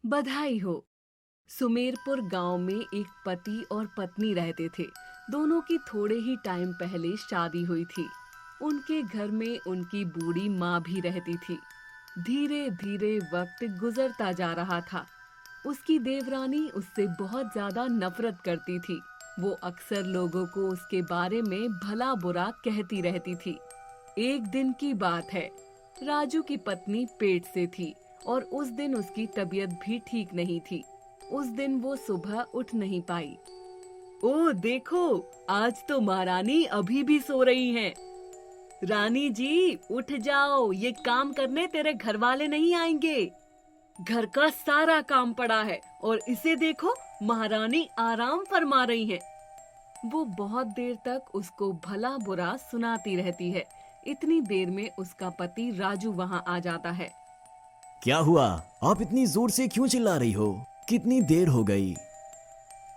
बधाई हो। सुमेरपुर गांव में एक पति और पत्नी रहते थे। दोनों की थोड़े ही टाइम पहले शादी हुई थी। उनके घर में उनकी बूढ़ी माँ भी रहती थी। धीरे धीरे वक्त गुजरता जा रहा था। उसकी देवरानी उससे बहुत ज्यादा नफरत करती थी। वो अक्सर लोगों को उसके बारे में भला बुरा कहती रहती थी। एक दिन की बात है। राजू की पत्नी पेट से थी और उस दिन उसकी तबीयत भी ठीक नहीं थी। उस दिन वो सुबह उठ नहीं पाई। ओ देखो, आज तो महारानी अभी भी सो रही हैं। रानी जी उठ जाओ, ये काम करने तेरे घर वाले नहीं आएंगे। घर का सारा काम पड़ा है और इसे देखो, महारानी आराम फरमा रही हैं। वो बहुत देर तक उसको भला बुरा सुनाती रहती है। इतनी देर में उसका पति राजू वहां आ जाता है। क्या हुआ? आप इतनी जोर से क्यों चिल्ला रही हो? कितनी देर हो गई?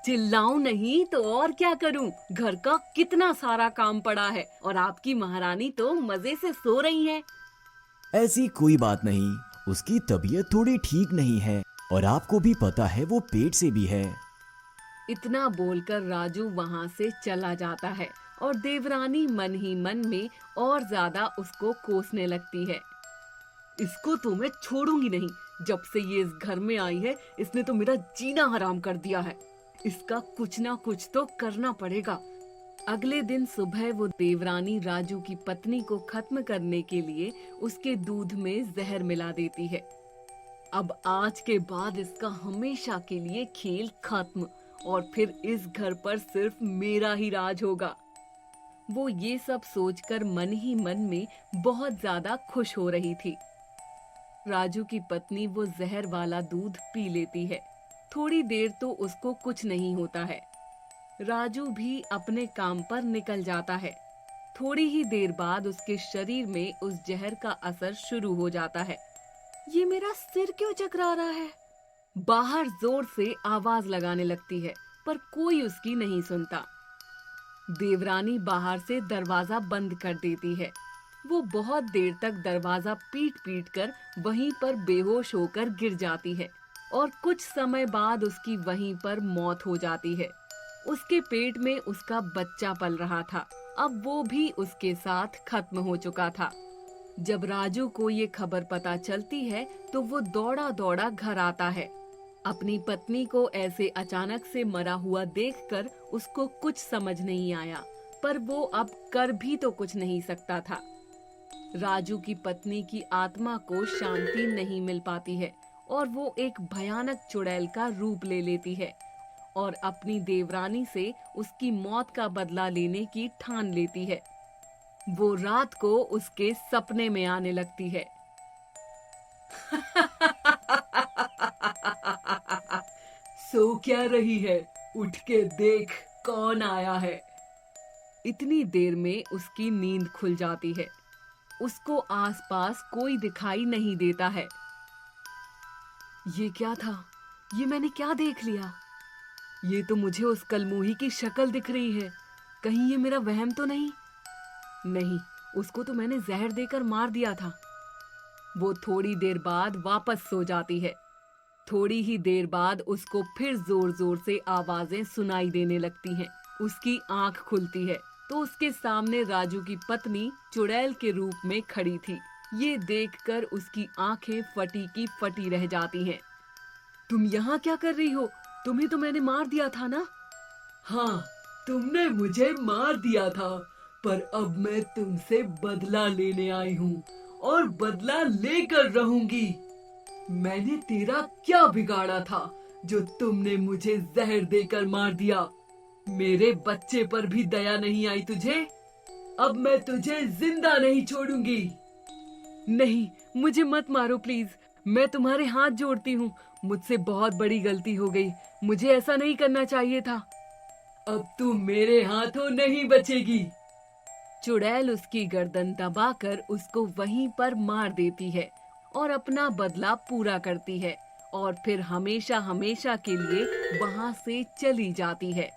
चिल्लाऊं नहीं तो और क्या करूं? घर का कितना सारा काम पड़ा है और आपकी महारानी तो मजे से सो रही है। ऐसी कोई बात नहीं, उसकी तबीयत थोड़ी ठीक नहीं है और आपको भी पता है वो पेट से भी है। इतना बोलकर राजू वहां से चला जाता है और देवरानी मन ही मन में और ज्यादा उसको कोसने लगती है। इसको तो मैं छोड़ूंगी नहीं। जब से ये इस घर में आई है, इसने तो मेरा जीना हराम कर दिया है। इसका कुछ ना कुछ तो करना पड़ेगा। अगले दिन सुबह वो देवरानी राजू की पत्नी को खत्म करने के लिए उसके दूध में जहर मिला देती है। अब आज के बाद इसका हमेशा के लिए खेल खत्म और फिर इस घर पर सिर्फ मेरा ही राज होगा। वो ये सब सोचकर मन ही मन में बहुत ज्यादा खुश हो रही थी। राजू की पत्नी वो जहर वाला दूध पी लेती है। थोड़ी देर तो उसको कुछ नहीं होता है। राजू भी अपने काम पर निकल जाता है। थोड़ी ही देर बाद उसके शरीर में उस जहर का असर शुरू हो जाता है। ये मेरा सिर क्यों चकरा रहा है? बाहर जोर से आवाज लगाने लगती है, पर कोई उसकी नहीं सुनता। देवरानी बाहर से दरवाजा बंद कर देती है। वो बहुत देर तक दरवाजा पीट पीट कर वहीं पर बेहोश होकर गिर जाती है और कुछ समय बाद उसकी वहीं पर मौत हो जाती है। उसके पेट में उसका बच्चा पल रहा था। अब वो भी उसके साथ खत्म हो चुका था। जब राजू को ये खबर पता चलती है तो वो दौड़ा दौड़ा घर आता है। अपनी पत्नी को ऐसे अचानक से मरा हुआ देखकर उसको कुछ समझ नहीं आया, पर वो अब कर भी तो कुछ नहीं सकता था। राजू की पत्नी की आत्मा को शांति नहीं मिल पाती है और वो एक भयानक चुड़ैल का रूप ले लेती है और अपनी देवरानी से उसकी मौत का बदला लेने की ठान लेती है। वो रात को उसके सपने में आने लगती है। सो क्या रही है? उठ के देख, कौन आया है। इतनी देर में उसकी नींद खुल जाती है। उसको आसपास कोई दिखाई नहीं देता है। ये क्या था? ये मैंने क्या देख लिया? ये तो मुझे उस कलमूही की शक्ल दिख रही है। कहीं ये मेरा वहम तो नहीं? नहीं, उसको तो मैंने जहर देकर मार दिया था। वो थोड़ी देर बाद वापस सो जाती है। थोड़ी ही देर बाद उसको फिर जोर जोर से आवाजें सुनाई देने लगती हैं। उसकी आंख खुलती है तो उसके सामने राजू की पत्नी चुड़ैल के रूप में खड़ी थी। ये देखकर उसकी आंखें फटी की फटी रह जाती हैं। तुम यहाँ क्या कर रही हो? तुम्हें तो मैंने मार दिया था ना? हाँ, तुमने मुझे मार दिया था, पर अब मैं तुमसे बदला लेने आई हूँ और बदला लेकर रहूंगी। मैंने तेरा क्या बिगाड़ा था जो तुमने मुझे जहर देकर मार दिया? मेरे बच्चे पर भी दया नहीं आई तुझे? अब मैं तुझे जिंदा नहीं छोड़ूंगी। नहीं, मुझे मत मारो प्लीज। मैं तुम्हारे हाथ जोड़ती हूँ। मुझसे बहुत बड़ी गलती हो गई। मुझे ऐसा नहीं करना चाहिए था। अब तू मेरे हाथों नहीं बचेगी। चुड़ैल उसकी गर्दन दबाकर उसको वहीं पर मार देती है और अपना बदला पूरा करती है और फिर हमेशा हमेशा के लिए वहां से चली जाती है।